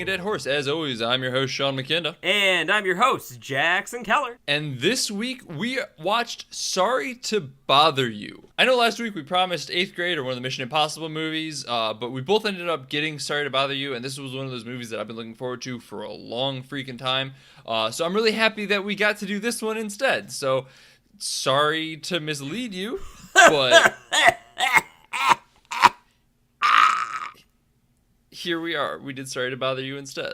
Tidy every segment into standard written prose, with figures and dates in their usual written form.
Beating a Dead Horse. As always, I'm your host, Sean McKenna. And I'm your host, Jackson Keller. And this week, we watched Sorry to Bother You. I know last week we promised 8th Grade or one of the Mission Impossible movies, but we both ended up getting Sorry to Bother You, and this was one of those movies that I've been looking forward to for a long freaking time. So I'm really happy that we got to do this one instead. So, sorry to mislead you, but... here we are. We did Sorry to Bother You instead.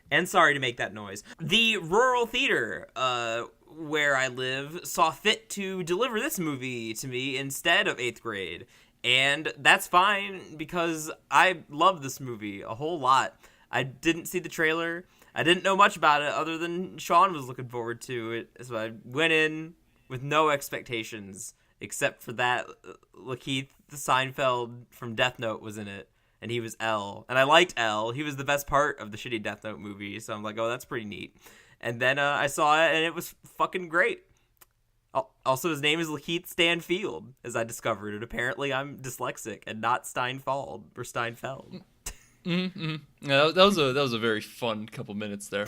And sorry to make that noise. The rural theater where I live saw fit to deliver this movie to me instead of 8th Grade. And that's fine because I love this movie a whole lot. I didn't see the trailer. I didn't know much about it other than Sean was looking forward to it. So I went in with no expectations except for that Lakeith Seinfeld from Death Note was in it. And he was L. And I liked L. He was the best part of the shitty Death Note movie. So I'm like, oh, that's pretty neat. And then I saw it, and it was fucking great. Also, his name is Lakeith Stanfield, as I discovered. And apparently I'm dyslexic and not Steinfeld or Steinfeld. Mm-hmm. Yeah, that was a very fun couple minutes there.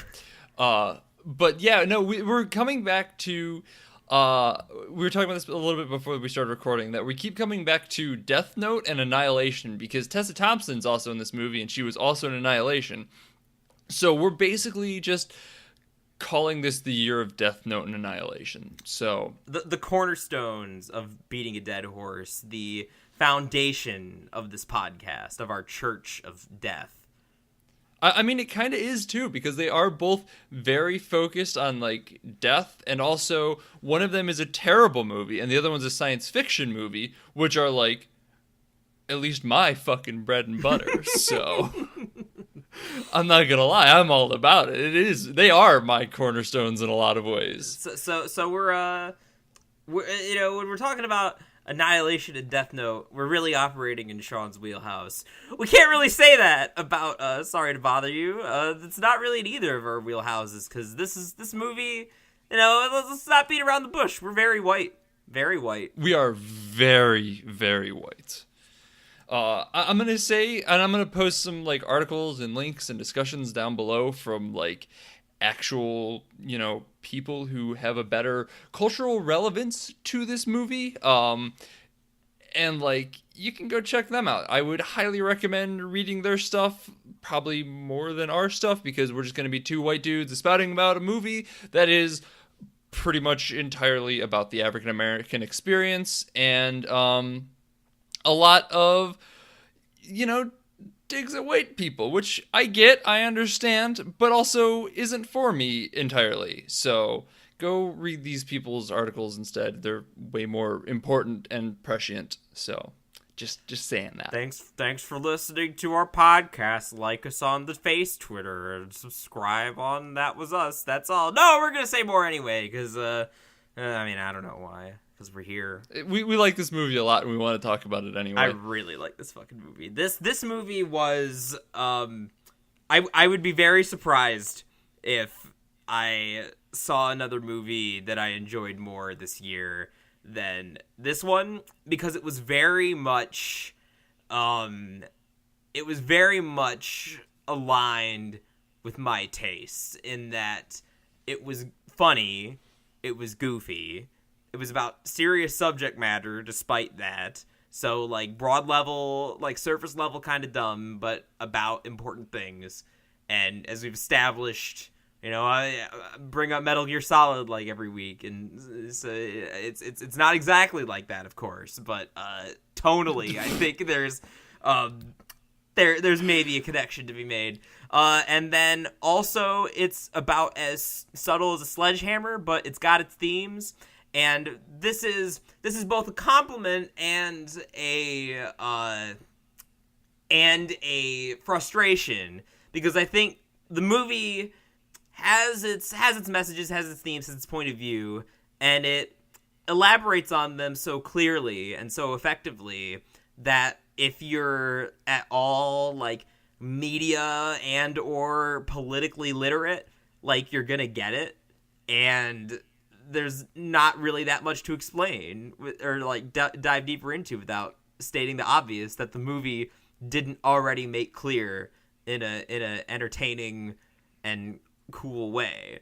But yeah, no, we're coming back to... we were talking about this a little bit before we started recording, that we keep coming back to Death Note and Annihilation because Tessa Thompson's also in this movie and she was also in Annihilation. So we're basically just calling this the year of Death Note and Annihilation. So the cornerstones of Beating a Dead Horse, the foundation of this podcast, of our Church of Death. I mean, it kind of is, too, because they are both very focused on, like, death, and also one of them is a terrible movie, and the other one's a science fiction movie, which are, like, at least my fucking bread and butter, so... I'm not gonna lie, I'm all about it. They are my cornerstones in a lot of ways. So we're you know, when we're talking about Annihilation and Death Note, we're really operating in Sean's wheelhouse. We can't really say that about Sorry to Bother You. It's not really in either of our wheelhouses, because this movie, you know, let's not beat around the bush. We're very white. Very white. We are very, very white. I'm going to say, and I'm going to post some, like, articles and links and discussions down below from, like, actual, you know, people who have a better cultural relevance to this movie. And, like, you can go check them out. I would highly recommend reading their stuff, probably more than our stuff, because we're just going to be two white dudes spouting about a movie that is pretty much entirely about the African American experience and a lot of, you know, digs at white people, which I get, I understand, but also isn't for me entirely. So go read these people's articles instead. They're way more important and prescient. So just saying that. Thanks for listening to our podcast. Like us on the Face Twitter and subscribe on That Was Us. That's all. No, we're gonna say more anyway, because I mean, I don't know why. Because we're here. We like this movie a lot, and we want to talk about it anyway. I really like this fucking movie. This movie was, I would be very surprised if I saw another movie that I enjoyed more this year than this one, because it was very much, aligned with my tastes, in that it was funny, it was goofy, it was about serious subject matter despite that. So, like, broad level, like, surface level kind of dumb, but about important things. And as we've established, you know, I bring up Metal Gear Solid, like, every week. And so it's not exactly like that, of course. But tonally, I think there's maybe a connection to be made. And then also, it's about as subtle as a sledgehammer, but it's got its themes. And this is both a compliment and a frustration, because I think the movie has its messages, has its themes, has its point of view, and it elaborates on them so clearly and so effectively that if you're at all, like, media and or politically literate, like, you're gonna get it. And there's not really that much to explain or, like, dive deeper into without stating the obvious, that the movie didn't already make clear in a entertaining and cool way.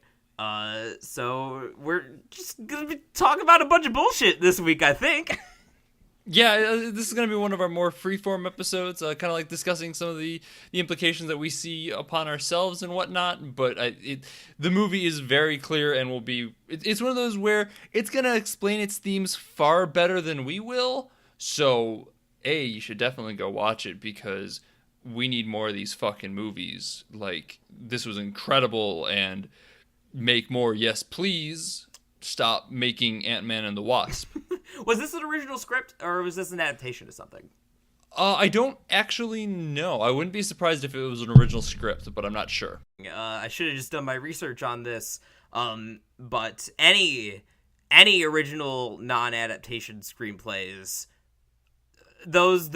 So we're just gonna be talking about a bunch of bullshit this week, I think. Yeah, this is going to be one of our more freeform episodes, kind of like discussing some of the implications that we see upon ourselves and whatnot. But the movie is very clear and will be... It's one of those where it's going to explain its themes far better than we will. So, you should definitely go watch it because we need more of these fucking movies. Like, this was incredible, and make more, yes please. Stop making Ant-Man and the Wasp. Was this an original script, or was this an adaptation of something? I don't actually know. I wouldn't be surprised if it was an original script, but I'm not sure. I should have just done my research on this. But any original non-adaptation screenplays, those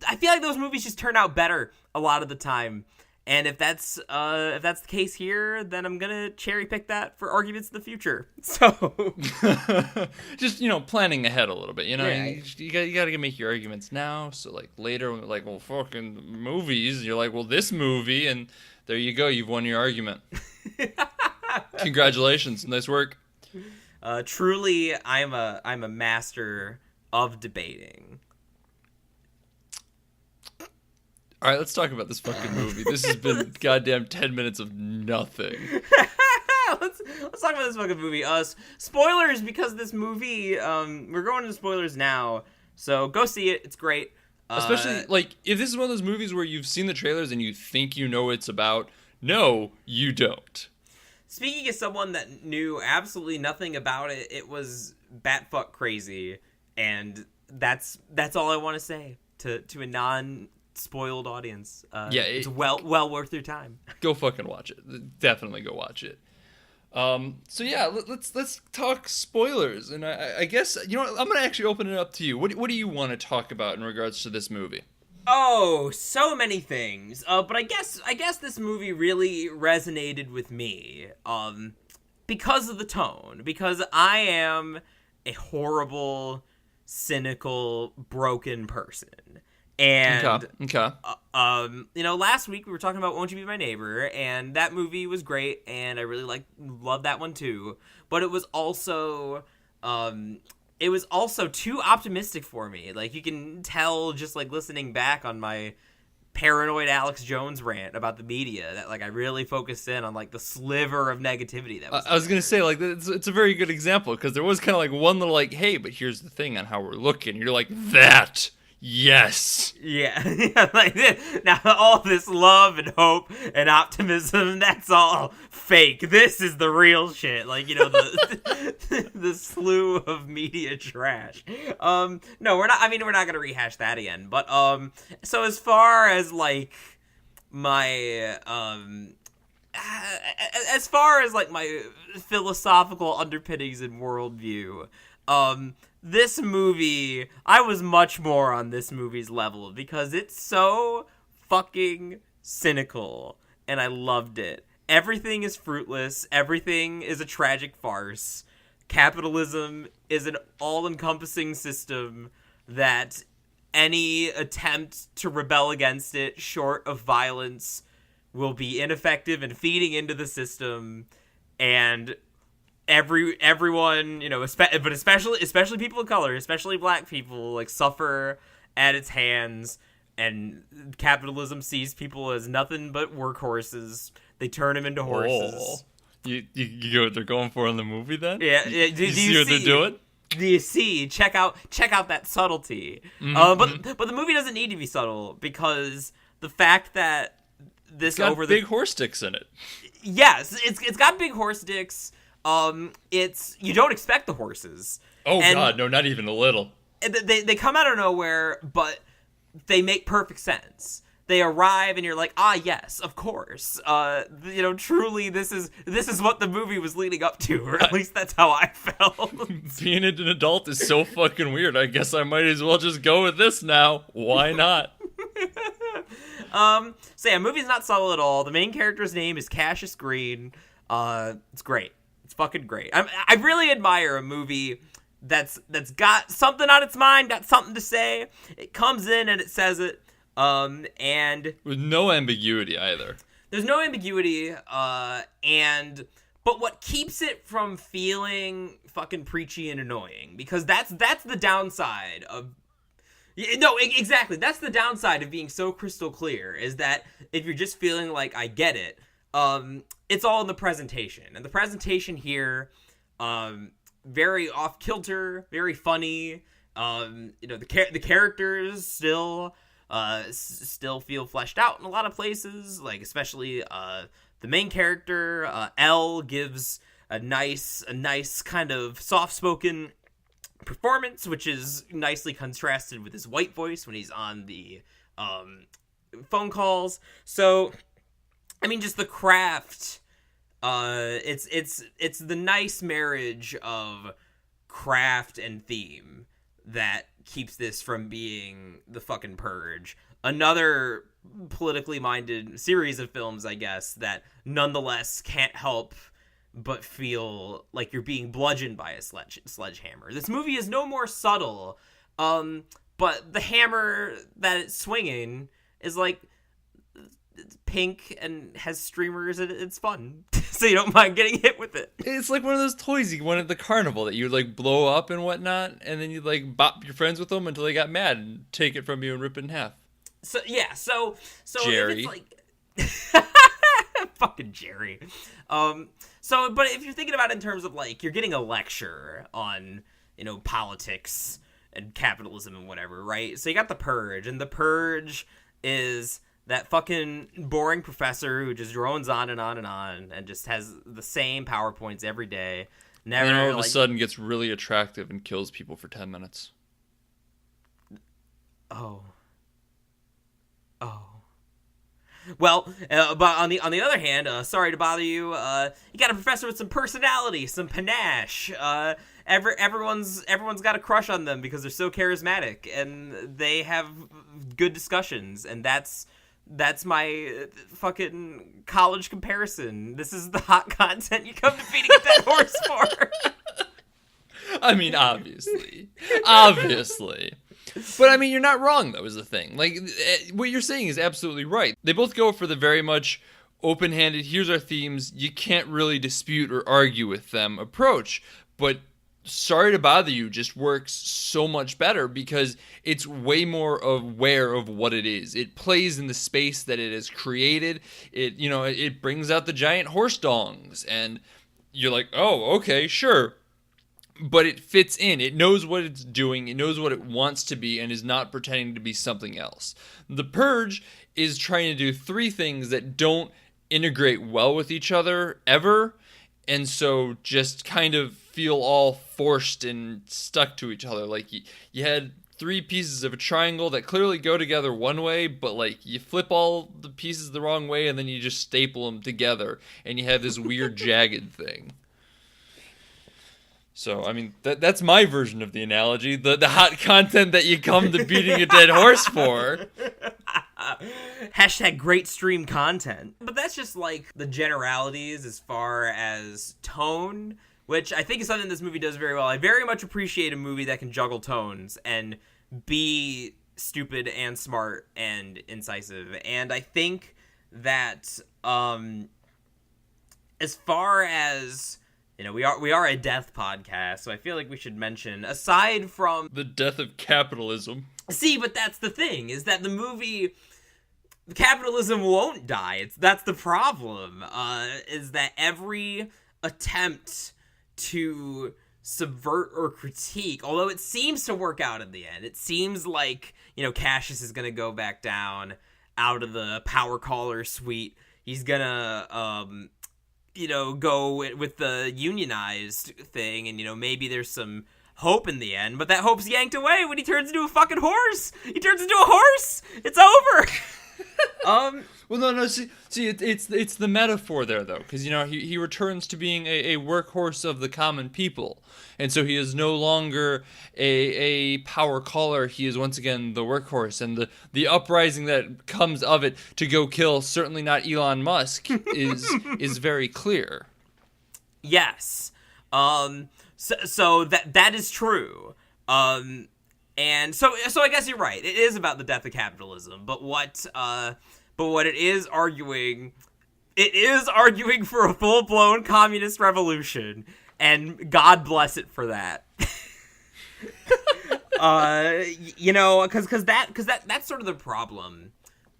I feel like those movies just turn out better a lot of the time. And if that's the case here, then I'm gonna cherry pick that for arguments in the future. So, just planning ahead a little bit. You got to make your arguments now. So like later, when we're like, well, fucking movies. You're like, well, this movie, and there you go. You've won your argument. Congratulations, nice work. Truly, I'm a master of debating. All right, let's talk about this fucking movie. This has been goddamn 10 minutes of nothing. let's talk about this fucking movie. Spoilers, because this movie, we're going into spoilers now, so go see it. It's great. Especially, like, if this is one of those movies where you've seen the trailers and you think you know what it's about, no, you don't. Speaking as someone that knew absolutely nothing about it, it was batfuck crazy, and that's all I want to say to a non-spoiled audience. It's well worth your time. Go fucking watch it. Definitely go watch it. So yeah, let's talk spoilers, and I guess I'm gonna actually open it up to you. What do you want to talk about in regards to this movie? Oh, so many things. But I guess this movie really resonated with me. Because of the tone. Because I am a horrible, cynical, broken person. And okay. Last week we were talking about Won't You Be My Neighbor, and that movie was great, and I really loved that one too. But it was also too optimistic for me. Like, you can tell just like listening back on my paranoid Alex Jones rant about the media that I really focused in on the sliver of negativity that was. I was gonna say it's a very good example, because there was kind of one little hey, but here's the thing on how we're looking. You're like, that. Yes. Yeah. Now all this love and hope and optimism, that's all fake. This is the real shit. The slew of media trash. No, we're not. I mean, we're not gonna rehash that again. But so as far as my my philosophical underpinnings and worldview, this movie, I was much more on this movie's level because it's so fucking cynical, and I loved it. Everything is fruitless. Everything is a tragic farce. Capitalism is an all-encompassing system that any attempt to rebel against it, short of violence, will be ineffective and feeding into the system, and everyone, but especially people of color, especially black people, suffer at its hands, and capitalism sees people as nothing but workhorses. They turn them into horses. Oh. You get what they're going for in the movie then? Yeah. Do you see what they're doing? Do you see? Check out that subtlety. But the movie doesn't need to be subtle, because the fact that this it's got big horse dicks in it. Yes, it's got big horse dicks. You don't expect the horses. Oh, God, no, not even a little. They come out of nowhere, but they make perfect sense. They arrive, and you're like, yes, of course. Truly, this is what the movie was leading up to, or at least that's how I felt. Being an adult is so fucking weird. I guess I might as well just go with this now. Why not? So yeah, movie's not subtle at all. The main character's name is Cassius Green. It's great. It's fucking great. I really admire a movie that's got something on its mind, got something to say. It comes in and it says it. And with no ambiguity either. There's no ambiguity, but what keeps it from feeling fucking preachy and annoying, because that's the downside of. No, exactly. That's the downside of being so crystal clear, is that if you're just feeling like I get it, it's all in the presentation. And the presentation here, very off kilter, very funny. The characters still feel fleshed out in a lot of places, like especially the main character, L, gives a nice kind of soft-spoken performance, which is nicely contrasted with his white voice when he's on the phone calls. So, I mean, just the craft, it's the nice marriage of craft and theme that keeps this from being the fucking Purge. Another politically minded series of films, I guess, that nonetheless can't help but feel like you're being bludgeoned by a sledgehammer. This movie is no more subtle, but the hammer that it's swinging is like pink and has streamers, and it's fun. So you don't mind getting hit with it. It's like one of those toys you won at the carnival that you would like blow up and whatnot, and then you'd like bop your friends with them until they got mad and take it from you and rip it in half. So yeah, so Jerry. If it's like fucking Jerry. But if you're thinking about it in terms of like you're getting a lecture on, politics and capitalism and whatever, right? So you got the Purge, and the Purge is that fucking boring professor who just drones on and on and on and just has the same PowerPoints every day. Never, and then all of a sudden gets really attractive and kills people for 10 minutes. Oh. Well, but on the other hand, sorry to bother you. You got a professor with some personality, some panache. Everyone's got a crush on them because they're so charismatic and they have good discussions, and that's my fucking college comparison. This is the hot content you come to Beating a Dead Horse for. I mean, obviously. But I mean, you're not wrong, though, is the thing. Like, what you're saying is absolutely right. They both go for the very much open-handed, here's our themes, you can't really dispute or argue with them approach. But Sorry to Bother You just works so much better because it's way more aware of what it is. It plays in the space that it has created. It brings out the giant horse dongs, and you're like, oh, okay, sure. But it fits in. It knows what it's doing. It knows what it wants to be and is not pretending to be something else. The Purge is trying to do three things that don't integrate well with each other ever, and so just kind of feel all forced and stuck to each other. Like you had three pieces of a triangle that clearly go together one way, but like you flip all the pieces the wrong way and then you just staple them together and you have this weird jagged thing. So, I mean, that's my version of the analogy. The hot content that you come to Beating a Dead Horse for. Hashtag great stream content. But that's just like the generalities as far as tone, which I think is something this movie does very well. I very much appreciate a movie that can juggle tones and be stupid and smart and incisive. And I think that as far as... we are a death podcast, so I feel like we should mention, aside from... the death of capitalism. See, but that's the thing, is that the movie... capitalism won't die. That's the problem, is that every attempt to subvert or critique, although it seems to work out in the end, it seems like, Cassius is going to go back down out of the power caller suite. He's going to... go with the unionized thing, and, maybe there's some hope in the end, but that hope's yanked away when he turns into a fucking horse! He turns into a horse! It's over! Well, no, see, it's the metaphor there, though, because, he returns to being a workhorse of the common people, and so he is no longer a power caller. He is once again the workhorse, and the uprising that comes of it to go kill certainly not Elon Musk is very clear. Yes. So that is true. And so I guess you're right. It is about the death of capitalism, but what it is arguing for a full-blown communist revolution, and God bless it for that. Because that's sort of the problem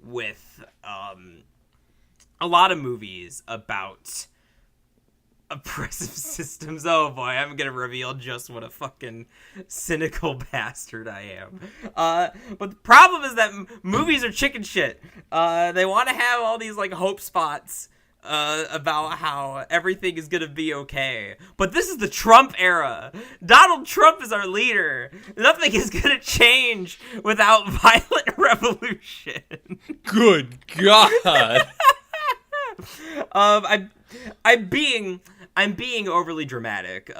with a lot of movies about oppressive systems. Oh boy, I'm gonna reveal just what a fucking cynical bastard I am. But the problem is that movies are chicken shit. They want to have all these like hope spots about how everything is gonna be okay. But this is the Trump era. Donald Trump is our leader. Nothing is gonna change without violent revolution. Good God. I'm being overly dramatic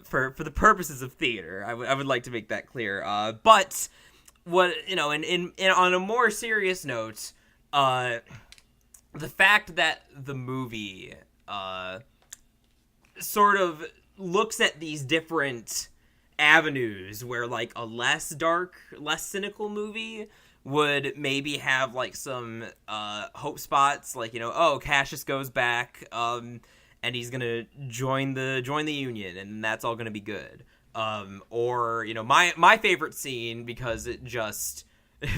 for the purposes of theater. I would like to make that clear. But what in on a more serious note, the fact that the movie sort of looks at these different avenues where like a less dark, less cynical movie would maybe have like some hope spots, like Cassius goes back and he's gonna join the union, and that's all gonna be good. Or my favorite scene, because it just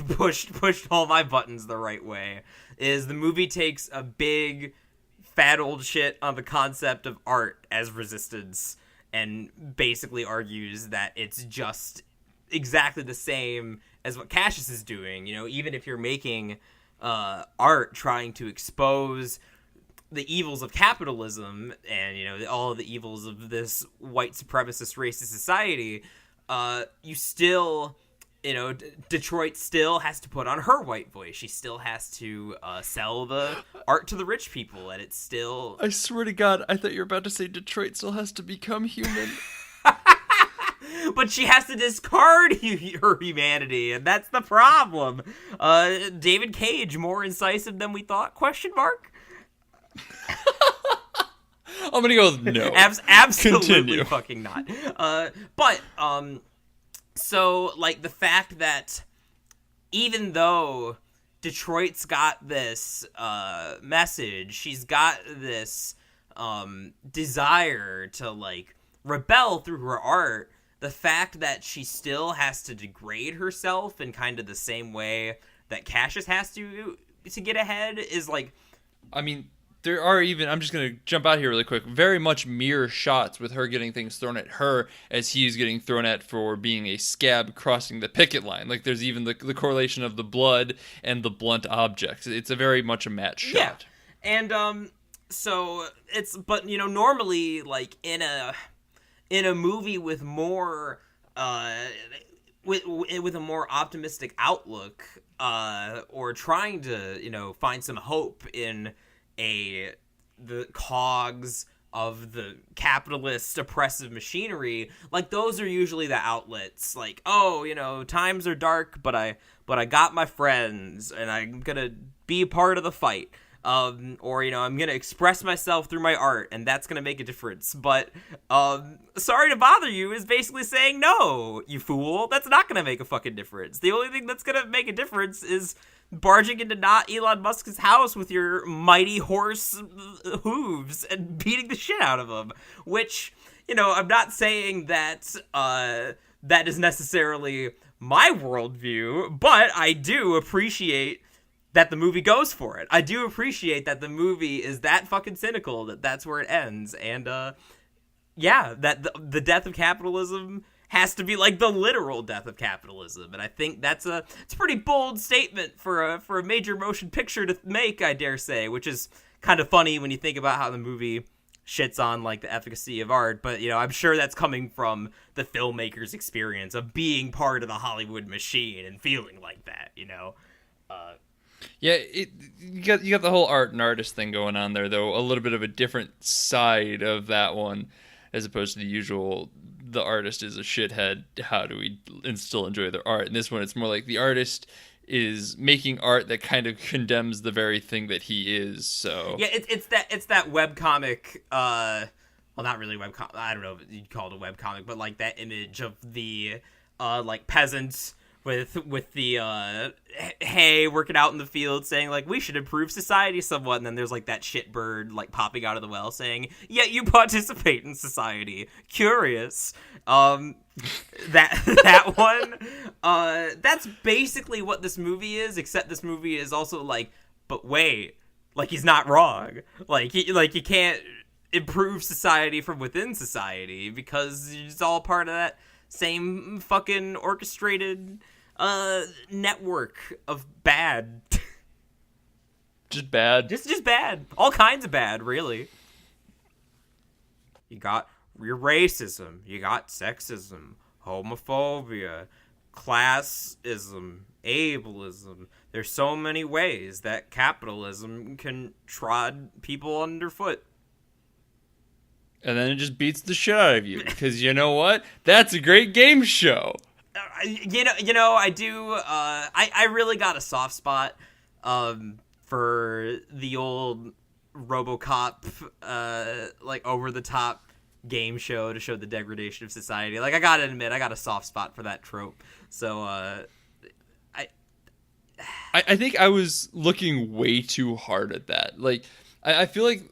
pushed all my buttons the right way, is the movie takes a big fat old shit on the concept of art as resistance, and basically argues that it's just exactly the same as what Cassius is doing. Even if you're making art trying to expose the evils of capitalism and all of the evils of this white supremacist racist society, you still Detroit still has to put on her white voice. She still has to sell the art to the rich people, and it's still... I swear to God, I thought you were about to say Detroit still has to become human. But she has to discard her humanity, and that's the problem. David Cage, more incisive than we thought? Question mark? I'm gonna go with no. Absolutely. Continue. Fucking not. So, like, the fact that even though Detroit's got this message, she's got this desire to, like, rebel through her art, the fact that she still has to degrade herself in kind of the same way that Cassius has to get ahead is, like... I mean, there are even, I'm just going to jump out here really quick, very much mirror shots with her getting things thrown at her as he's getting thrown at for being a scab crossing the picket line. Like, there's even the correlation of the blood and the blunt objects. It's a very much a match shot. Yeah. And, so, it's, but, normally, like, in a movie with more, with a more optimistic outlook, or trying to, find some hope in the cogs of the capitalist oppressive machinery, like, those are usually the outlets, like, times are dark, but I got my friends, and I'm gonna be a part of the fight. Or I'm gonna express myself through my art, and that's gonna make a difference. But Sorry to Bother You is basically saying, no, you fool, that's not gonna make a fucking difference. The only thing that's gonna make a difference is barging into not Elon Musk's house with your mighty horse hooves and beating the shit out of him. Which, I'm not saying that that is necessarily my worldview, but I do appreciate that the movie goes for it. I do appreciate that the movie is that fucking cynical that that's where it ends. And, that the death of capitalism has to be like the literal death of capitalism. And I think it's a pretty bold statement for a major motion picture to make, I dare say, which is kind of funny when you think about how the movie shits on, like, the efficacy of art. But, I'm sure that's coming from the filmmaker's experience of being part of the Hollywood machine and feeling like that, Yeah, you got the whole art and artist thing going on there, though. A little bit of a different side of that one, as opposed to the usual, the artist is a shithead, how do we still enjoy their art? In this one, it's more like the artist is making art that kind of condemns the very thing that he is, so... Yeah, it's that webcomic, well, not really webcomic, I don't know if you'd call it a webcomic, but like that image of the like peasants with the hay working out in the field saying like we should improve society somewhat, and then there's like that shit bird like popping out of the well saying yet you participate in society, curious. That one, that's basically what this movie is, except this movie is also like, but wait, like he's not wrong, like you can't improve society from within society because it's all part of that same fucking orchestrated network of bad. Just bad. Just bad. All kinds of bad, really. You got your racism, you got sexism, homophobia, classism, ableism. There's so many ways that capitalism can trod people underfoot. And then it just beats the shit out of you. Because you know what? That's a great game show. You know, I do. I really got a soft spot for the old RoboCop, like over the top game show to show the degradation of society. Like I gotta admit, I got a soft spot for that trope. So I think I was looking way too hard at that. Like I feel like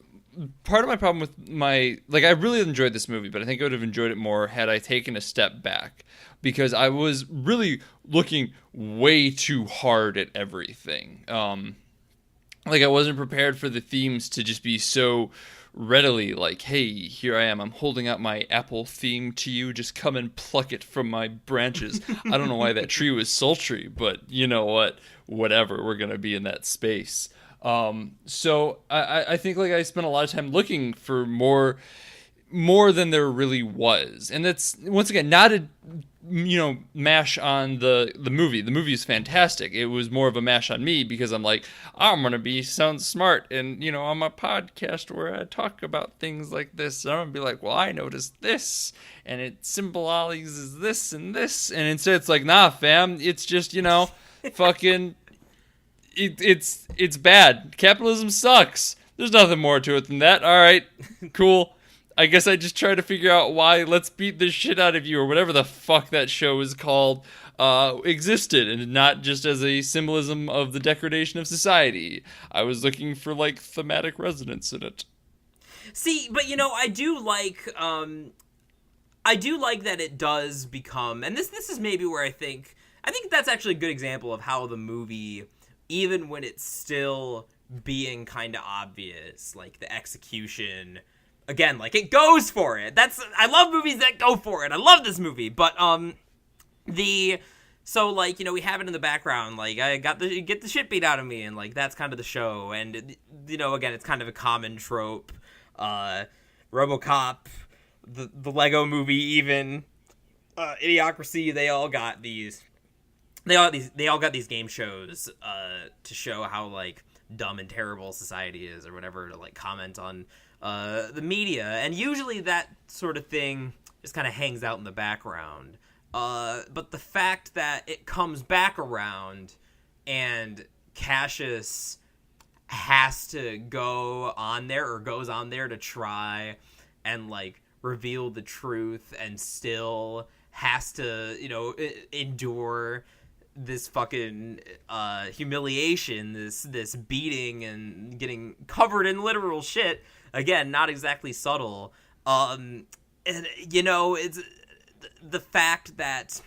part of my problem with I really enjoyed this movie, but I think I would have enjoyed it more had I taken a step back, because I was really looking way too hard at everything. Like I wasn't prepared for the themes to just be so readily like, hey, here I am, I'm holding out my apple theme to you, just come and pluck it from my branches. I don't know why that tree was sultry, but you know what, whatever, we're gonna be in that space. So I think like I spent a lot of time looking for more than there really was, and that's once again not a mash on the movie. The movie is fantastic. It was more of a mash on me because I'm like, I'm gonna sound smart, and on my podcast where I talk about things like this, I'm gonna be like, well, I noticed this, and it symbolizes this and this, and instead it's like, nah, fam, it's just fucking. It's bad. Capitalism sucks. There's nothing more to it than that. All right, cool. I guess I just try to figure out why Let's Beat the Shit Out of You, or whatever the fuck that show is called, existed, and not just as a symbolism of the degradation of society. I was looking for, like, thematic resonance in it. See, but, I do like that it does become, and this is maybe where I think that's actually a good example of how the movie, even when it's still being kind of obvious, like the execution, again, like it goes for it. I love movies that go for it. I love this movie, but we have it in the background, like I get the shit beat out of me, and like that's kind of the show, and again, it's kind of a common trope. RoboCop, the Lego Movie, even Idiocracy, they all got these game shows to show how like dumb and terrible society is, or whatever, to like comment on the media, and usually that sort of thing just kind of hangs out in the background. But the fact that it comes back around and Cassius has to go on there, or goes on there to try and like reveal the truth, and still has to endure this fucking humiliation, this beating, and getting covered in literal shit. Again, not exactly subtle. And it's the fact that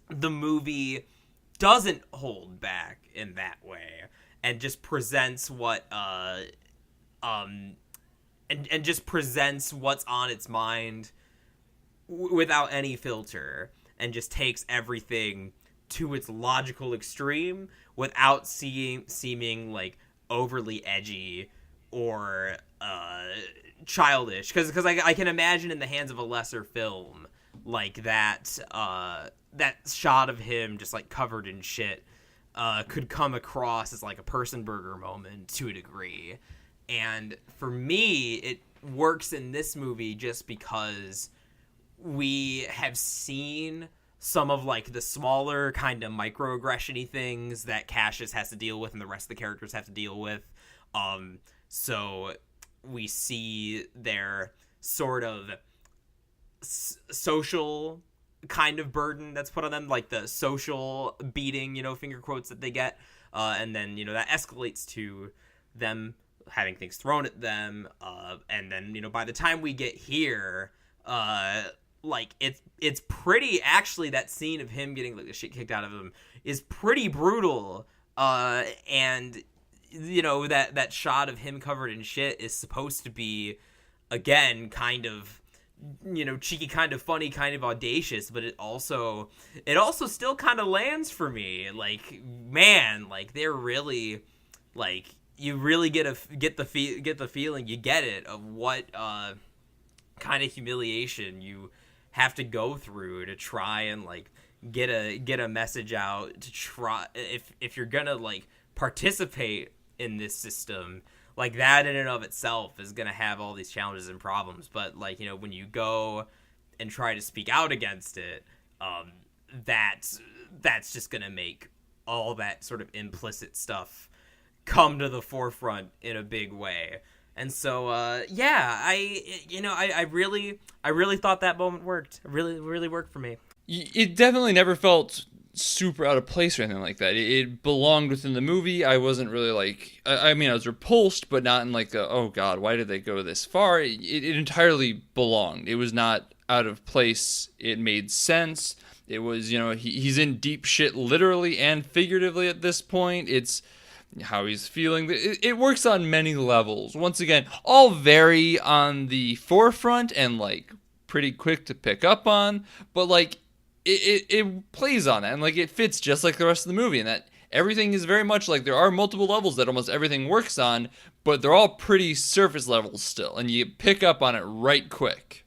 the movie doesn't hold back in that way, and just presents what and just presents what's on its mind without any filter, and just takes everything to its logical extreme without seeming like overly edgy or childish, because I can imagine in the hands of a lesser film like that shot of him just like covered in shit could come across as like a person burger moment to a degree. And for me, it works in this movie just because we have seen some of like the smaller kind of microaggression-y things that Cassius has to deal with and the rest of the characters have to deal with. So we see their sort of social kind of burden that's put on them, like the social beating, finger quotes that they get, and then that escalates to them having things thrown at them, and then by the time we get here, like it's pretty, actually, that scene of him getting like the shit kicked out of him is pretty brutal, and that shot of him covered in shit is supposed to be, again, kind of cheeky, kind of funny, kind of audacious, but it also still kind of lands for me. Like, man, like they're really, like, you really get the feeling, you get it, of what kind of humiliation you have to go through to try and like get a message out, to try, if you're gonna like participate in this system. Like, that in and of itself is going to have all these challenges and problems. But, like, when you go and try to speak out against it, that's just going to make all that sort of implicit stuff come to the forefront in a big way. And so, I really thought that moment worked. It really worked for me. It definitely never felt super out of place or anything like that. It belonged within the movie. I wasn't really like, I mean, I was repulsed, but not in like oh god, why did they go this far? It entirely belonged. It was not out of place. It made sense. It was, he's in deep shit literally and figuratively at this point. It's how he's feeling. It works on many levels. Once again, all very on the forefront and like pretty quick to pick up on, but like it plays on it, and like it fits just like the rest of the movie, and that everything is very much like there are multiple levels that almost everything works on, but they're all pretty surface levels still, and you pick up on it right quick.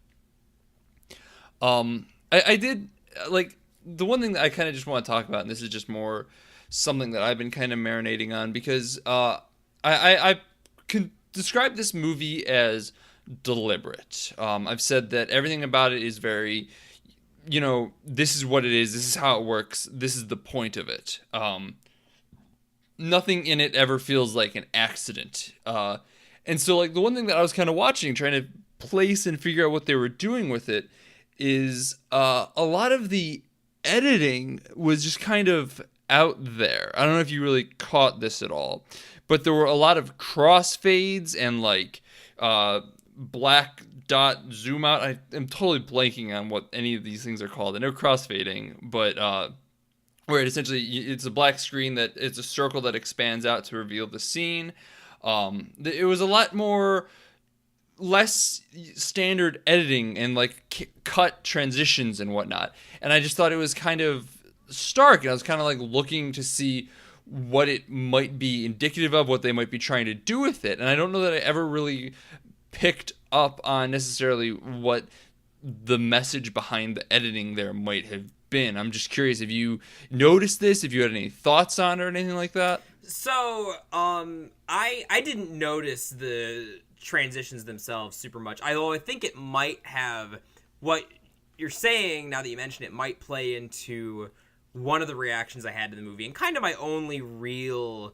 I did like the one thing that I kind of just want to talk about, and this is just more something that I've been kind of marinating on, because I can describe this movie as deliberate. I've said that everything about it is very, this is what it is, this is how it works, this is the point of it. Nothing in it ever feels like an accident. And so, like, the one thing that I was kind of watching, trying to place and figure out what they were doing with it, is a lot of the editing was just kind of out there. I don't know if you really caught this at all, but there were a lot of crossfades and, like, black dot zoom out. I am totally blanking on what any of these things are called. I know crossfading, but where it essentially, it's a black screen that it's a circle that expands out to reveal the scene. It was a lot more less standard editing and like cut transitions and whatnot, and I just thought it was kind of stark, and I was kind of like looking to see what it might be indicative of, what they might be trying to do with it, and I don't know that I ever really picked up on necessarily what the message behind the editing there might have been. I'm just curious if you noticed this, if you had any thoughts on it or anything like that. So, I didn't notice the transitions themselves super much, although I think it might have, what you're saying, now that you mention it, might play into one of the reactions I had to the movie, and kind of my only real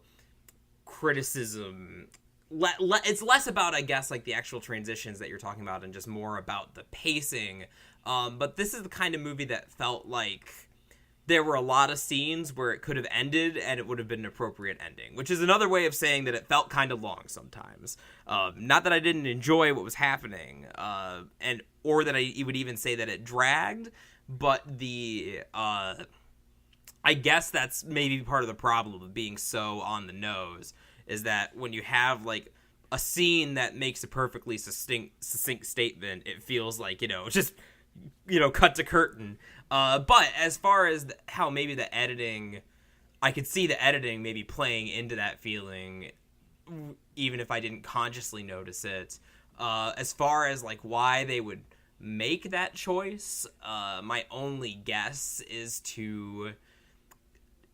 criticism. It's less about, I guess, like the actual transitions that you're talking about, and just more about the pacing. But this is the kind of movie that felt like there were a lot of scenes where it could have ended and it would have been an appropriate ending, which is another way of saying that it felt kind of long sometimes. Not that I didn't enjoy what was happening, or that I would even say that it dragged, but I guess that's maybe part of the problem of being so on the nose, is that when you have like a scene that makes a perfectly succinct statement, it feels like, just, cut to curtain. But as far as how maybe the editing, I could see the editing maybe playing into that feeling, even if I didn't consciously notice it. As far as like why they would make that choice, my only guess is to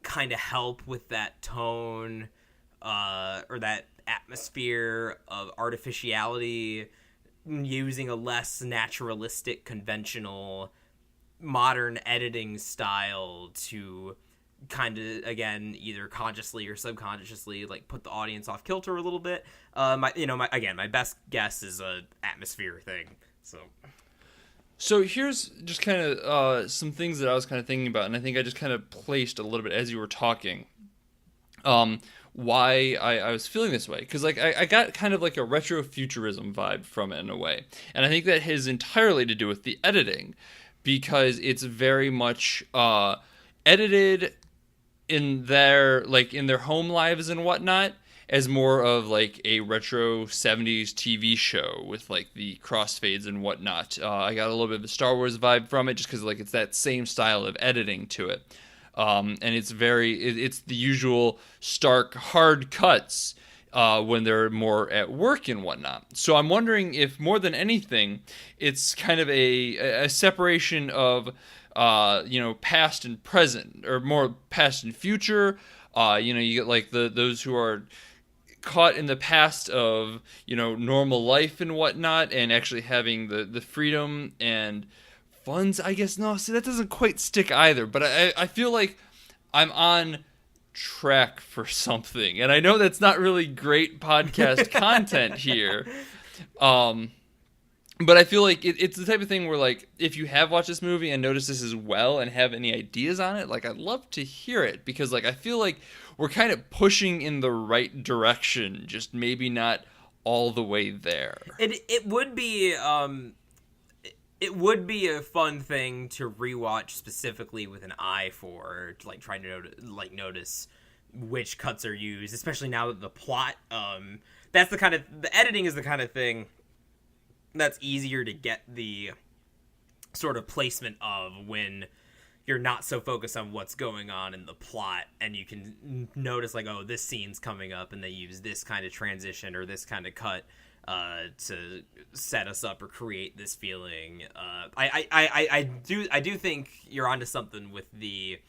kind of help with that tone, or that atmosphere of artificiality, using a less naturalistic, conventional, modern editing style to kind of, again, either consciously or subconsciously, like, put the audience off kilter a little bit. My best guess is a atmosphere thing. So So here's just kind of some things that I was kind of thinking about, and I think I just kind of placed a little bit as you were talking. Why I was feeling this way, because like I got kind of like a retro futurism vibe from it in a way, and I think that has entirely to do with the editing, because it's very much edited in their home lives and whatnot, as more of like a retro 70s TV show with like the crossfades and whatnot. I got a little bit of a Star Wars vibe from it, just because like it's that same style of editing to it. And it's it's the usual stark, hard cuts when they're more at work and whatnot. So I'm wondering if more than anything, it's kind of a separation of past and present, or more past and future. You get like those who are caught in the past of normal life and whatnot, and actually having the freedom and funds, I guess. No, see, that doesn't quite stick either, but I feel like I'm on track for something, and I know that's not really great podcast content here, but I feel like it's the type of thing where, like, if you have watched this movie and noticed this as well and have any ideas on it, like, I'd love to hear it, because like I feel like we're kind of pushing in the right direction, just maybe not all the way there. It would be a fun thing to rewatch, specifically with an eye for, like, trying to notice which cuts are used, especially now that the plot, the editing is the kind of thing that's easier to get the sort of placement of when you're not so focused on what's going on in the plot, and you can notice, like, oh, this scene's coming up and they use this kind of transition or this kind of cut to set us up or create this feeling. I do think you're onto something with the,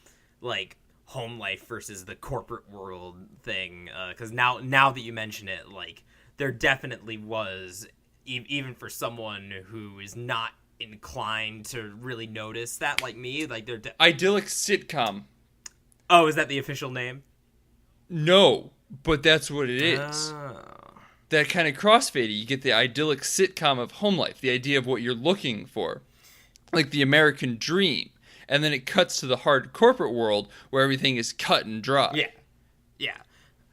like, home life versus the corporate world thing, because now that you mention it, like, there definitely was, even for someone who is not inclined to really notice that, like me, like, they're idyllic sitcom. Oh, is that the official name? No, but that's what it is. That kind of crossfade, you get the idyllic sitcom of home life, the idea of what you're looking for, like the American dream, and then it cuts to the hard corporate world where everything is cut and dry. Yeah.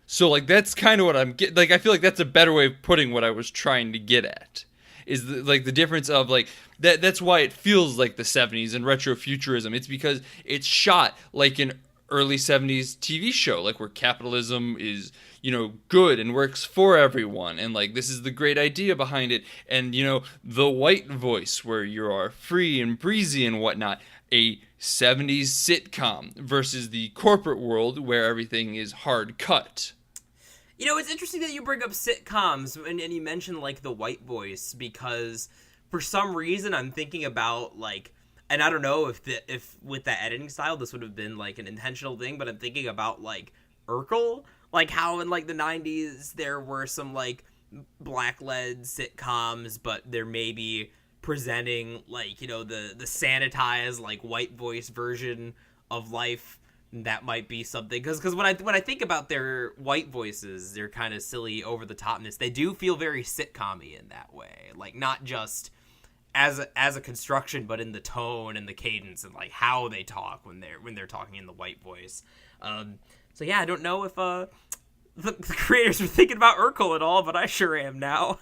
So, like, that's kind of what I'm getting. Like, I feel like that's a better way of putting what I was trying to get at. Is the difference of, like, that's why it feels like the 70s and retrofuturism. It's because it's shot like an early 70s TV show, like, where capitalism is, good and works for everyone, and, like, this is the great idea behind it, and, the white voice where you are free and breezy and whatnot. A 70s sitcom versus the corporate world where everything is hard cut. It's interesting that you bring up sitcoms and you mention, like, the white voice, because for some reason I'm thinking about, like, and I don't know if with that editing style this would have been, like, an intentional thing, but I'm thinking about, like, Urkel, like how in, like, the 90s there were some, like, black-led sitcoms, but they're maybe presenting, like, the sanitized, like, white voice version of life. That might be something, because when I think about their white voices, they're kind of silly, over the topness. They do feel very sitcom-y in that way, like, not just as a construction, but in the tone and the cadence and, like, how they talk when they're talking in the white voice. So yeah, I don't know if the creators were thinking about Urkel at all, but I sure am now.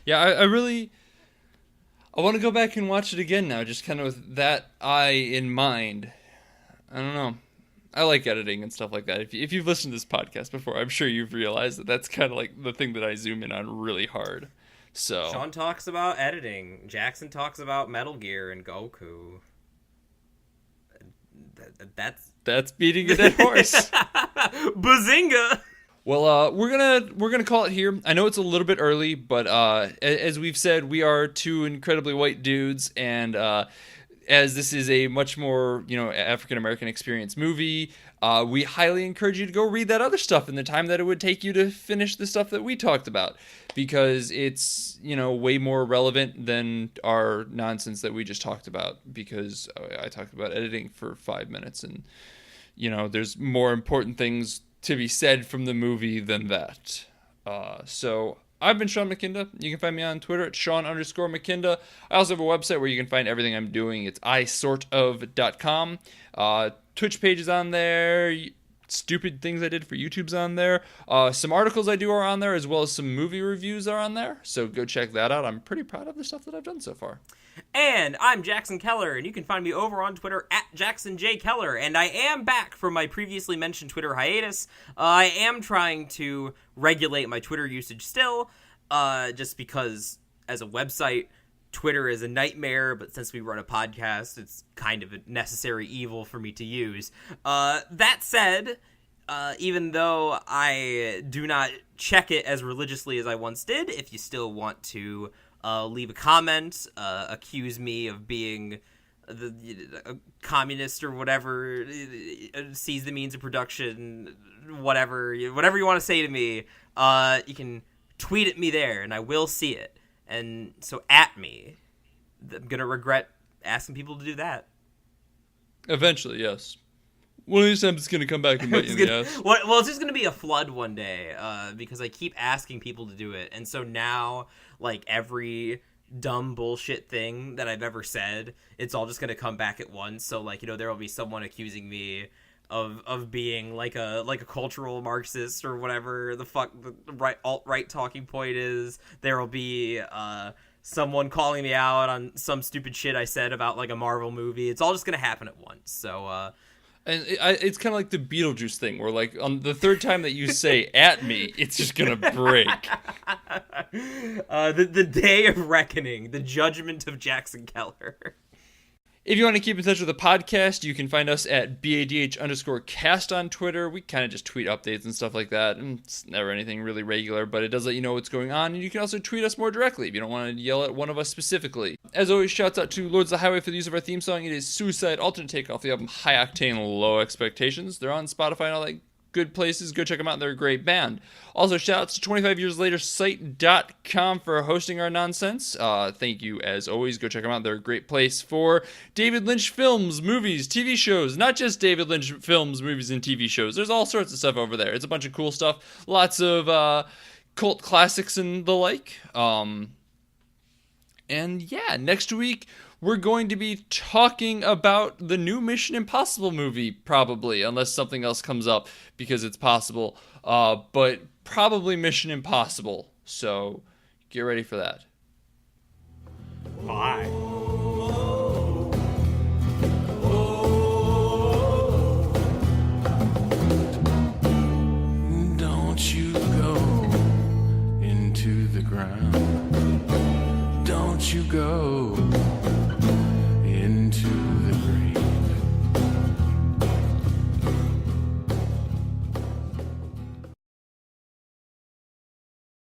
Yeah, I want to go back and watch it again now, just kind of with that eye in mind. I don't know. I like editing and stuff like that. If you've listened to this podcast before, I'm sure you've realized that that's kind of like the thing that I zoom in on really hard. So Sean talks about editing. Jackson talks about Metal Gear and Goku. That's beating a dead horse. Bazinga! Well, we're gonna call it here. I know it's a little bit early, but as we've said, we are two incredibly white dudes, and as this is a much more, African American experience movie, we highly encourage you to go read that other stuff in the time that it would take you to finish the stuff that we talked about, because it's, way more relevant than our nonsense that we just talked about, because I talked about editing for 5 minutes, and, there's more important things to be said from the movie than that. So I've been Sean McKinda. You can find me on Twitter at Sean_McKinda. I also have a website where you can find everything I'm doing. It's isortof.com. Twitch page is on there. Stupid things I did for YouTube's on there. Some articles I do are on there, as well as some movie reviews are on there. So go check that out. I'm pretty proud of the stuff that I've done so far. And I'm Jackson Keller, and you can find me over on Twitter at JacksonJKeller. And I am back from my previously mentioned Twitter hiatus. I am trying to regulate my Twitter usage still, just because as a website, Twitter is a nightmare, but since we run a podcast, it's kind of a necessary evil for me to use. That said, even though I do not check it as religiously as I once did, if you still want to leave a comment, accuse me of being a communist or whatever, seize the means of production, whatever you want to say to me, you can tweet at me there, and I will see it. And so at me. I'm going to regret asking people to do that. Eventually, yes. One of these times it's going to come back and bite you in the ass. Well, it's just going to be a flood one day, because I keep asking people to do it. And so now, like, every dumb bullshit thing that I've ever said, it's all just going to come back at once. So, like, there will be someone accusing me of being like a cultural Marxist or whatever the fuck the alt-right talking point is. There will be someone calling me out on some stupid shit I said about like a Marvel movie. It's all just gonna happen at once. So and it's kind of like the Beetlejuice thing, where like on the third time that you say "at me," it's just gonna break. The day of reckoning, the judgment of Jackson Keller. If you want to keep in touch with the podcast, you can find us at BADH_cast on Twitter. We kind of just tweet updates and stuff like that, and it's never anything really regular, but it does let you know what's going on, and you can also tweet us more directly if you don't want to yell at one of us specifically. As always, shouts out to Lords of the Highway for the use of our theme song. It is Suicide, alternate take off the album High Octane, Low Expectations. They're on Spotify and all that good places. Go check them out. They're a great band. Also, shout-outs to 25 Years Later Site.com for hosting our nonsense. Thank you, as always. Go check them out. They're a great place for David Lynch films, movies, TV shows. Not just David Lynch films, movies, and TV shows. There's all sorts of stuff over there. It's a bunch of cool stuff. Lots of cult classics and the like. And yeah, next week we're going to be talking about the new Mission Impossible movie, probably, unless something else comes up, because it's possible. But probably Mission Impossible. So get ready for that. Bye. Don't you go into the ground. Don't you go